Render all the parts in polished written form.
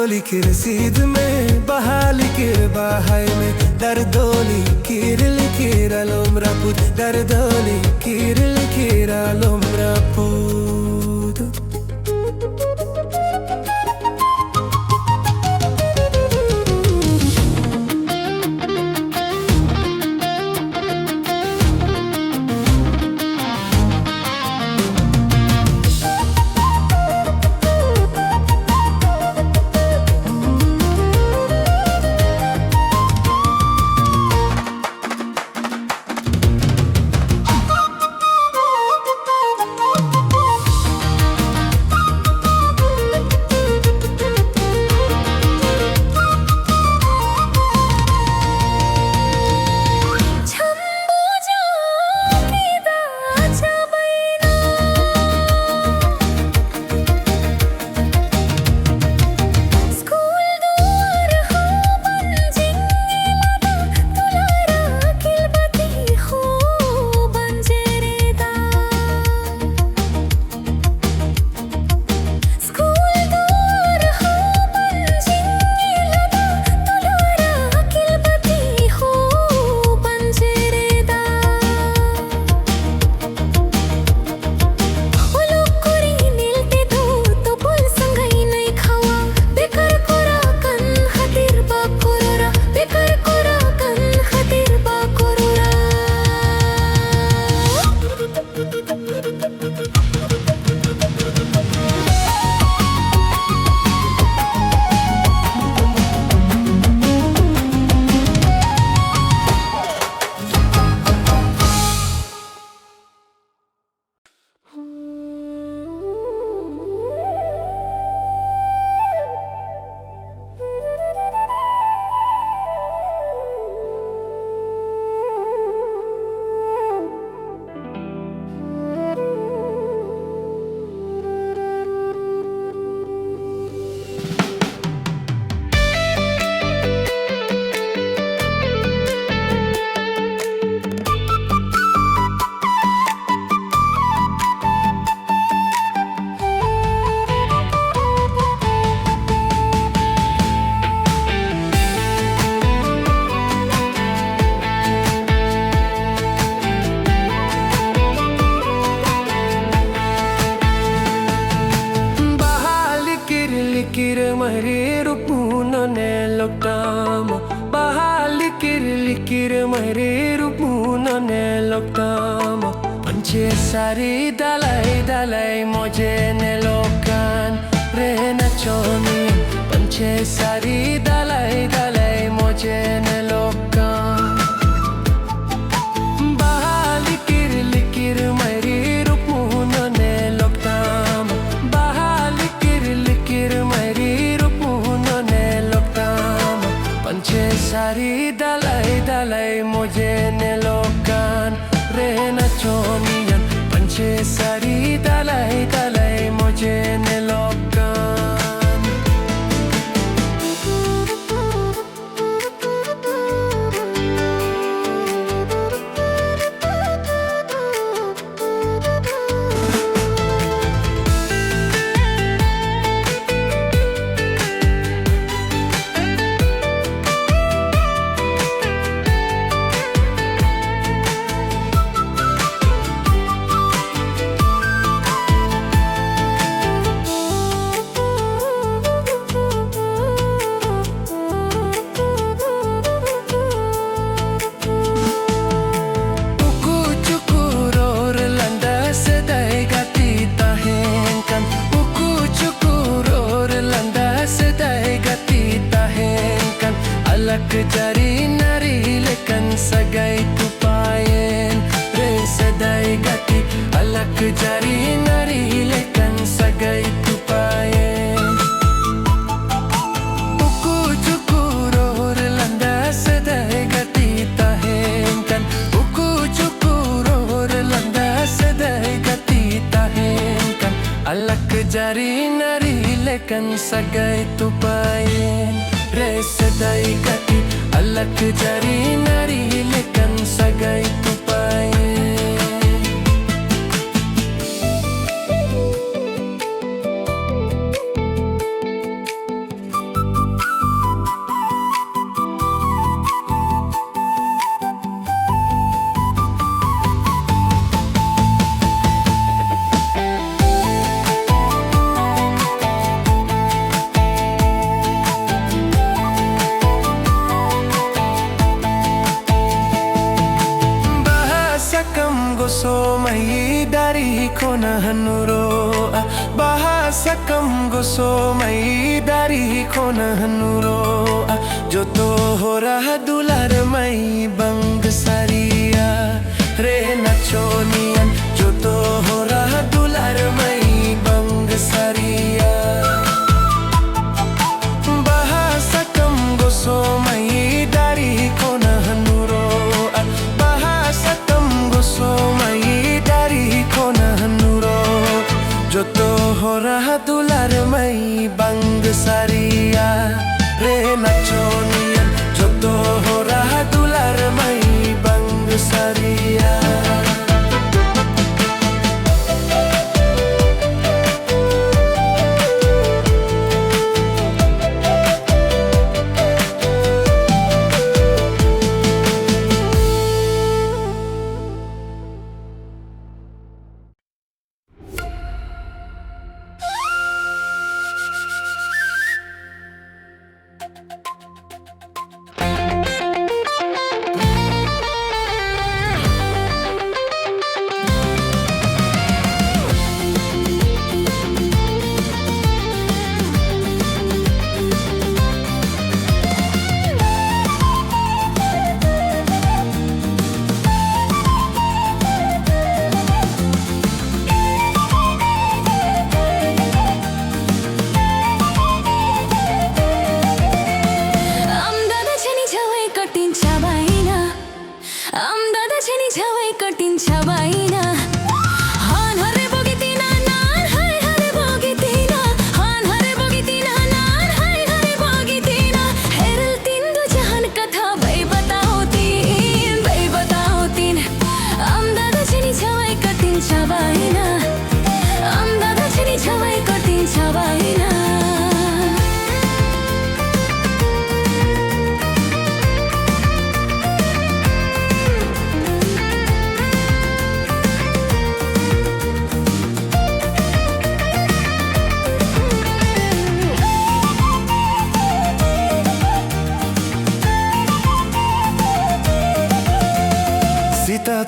likir sid में bahali kir bahay में dardoli likir alombra put dardoli likir alombra put. Likir mahri rupuna ne loktama panche sari dalai moje ne lokan rehna choni panche sari dalai moje ne lokan likir mahri rupuna ne loktama likir mahri rupuna ne loktama panche sari dalai moje ne lokan rehna choniyan panche sari dalai moje ne lokan. Alak jari nari lekan sagai tupayen re sedai gati alak jari nari lekan sagai tupayen uku cukuror landa sedai gati tahenkan uku cukuror landa sedai gati tahenkan alak jari nari lekan sagai tupayen re sedai gati alak jari nari lekan sagai tupayen. goso mai dari kona hanuro joto hora dular mai bang saria re nachonian joto hora dular mai bang saria bahasa kam goso mai dari kona hanuro bahasa kam goso mai dari kona hanuro joto hora dular mai bang saria re nachonian joto hora dular mai bang saria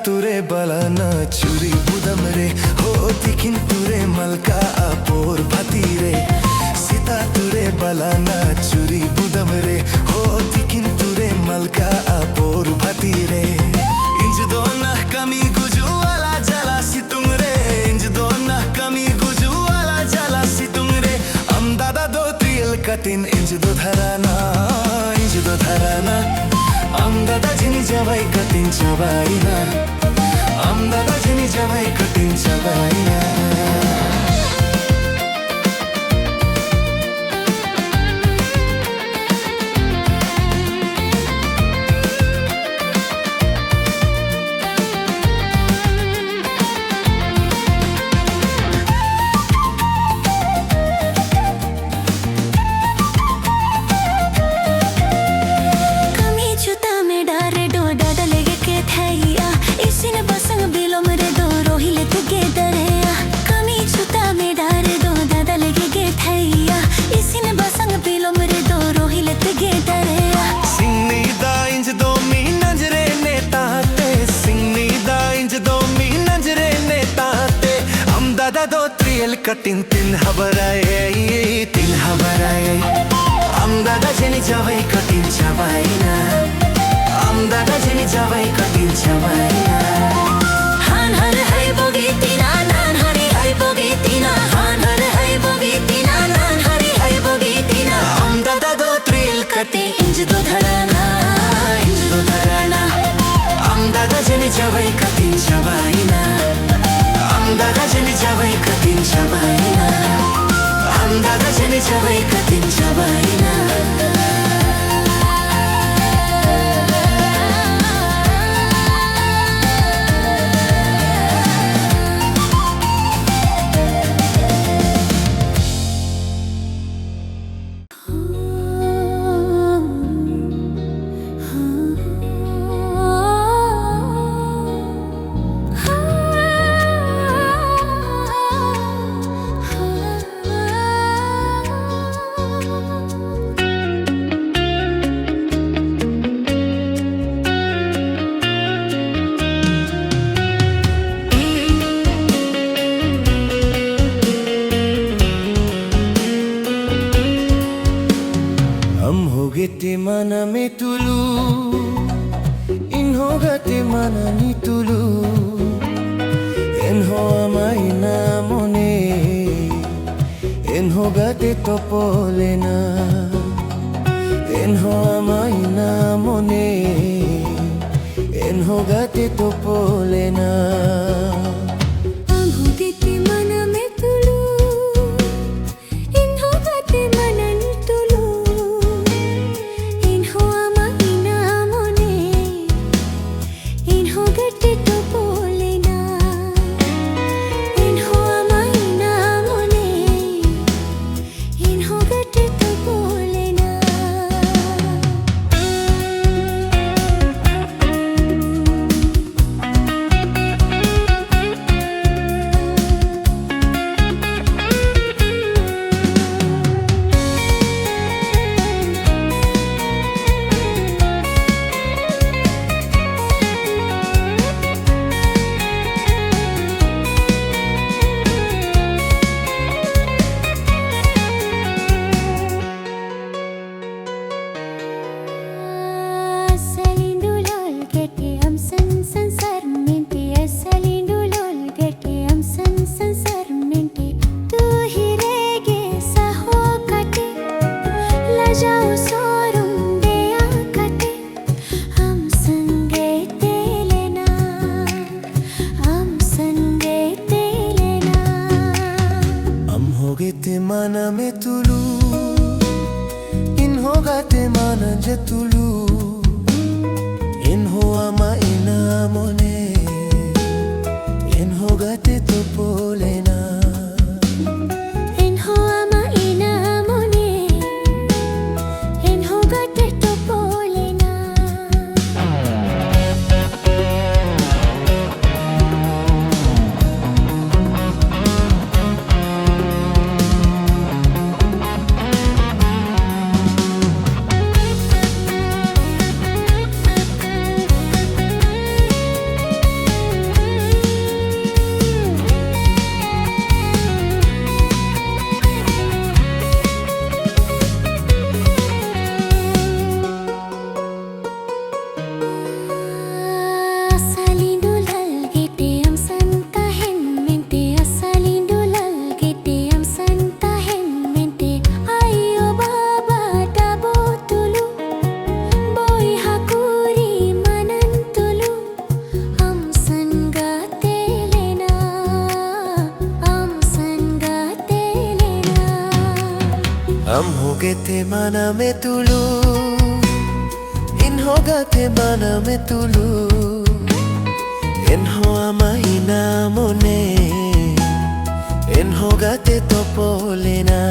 तुरे बलाना चुरी बुदम रे हो तिखिन तुरे मलका आपोर भाती रे सीता तुरे बलाना चुरी बुदम रे हो तिखिन तुरे मलका आपोर भाती रे इंज दोना कमी गुजु वाला जला सितुम रे इंज दोना कमी गुजु वाला जला सितुम रे हम दादा दो त्रियल कटिन इंज दो धराना दादा जिनी जवाई कटिन चबाइना दादा जिनी जवाई कटिन चबाइना कटिन तिन हबराए दादा जेनी जवाई कटिन चबाइना दादा जेनी जवाई कटिन चबाइना हान हर है बोगी तिना नान हरी है बोगी तिना हान हर है बोगी तिना नान हरी है बोगी तिना दादा दो त्रिल कटे इंज दो धराना दादा जेनी जवाई कटिन चबाइना दादा जेनी जवाई कटिन चबाइना दादा जेनी जवाई कटिन चबाइना Amhogete mana me tulu Inhogate mana ni tulu Enho amai na mone Enhogate topolena Enho amai na mone Enhogate topolena Amhogete mana me tulu Inhogate mana je tulu Inho ama ina mone Inhogate topolena Inho ama ina mone Inhogate topolena Amhogete mana me tulu Inhogate mana me tulu Enho ama ina mone Enhogate topolena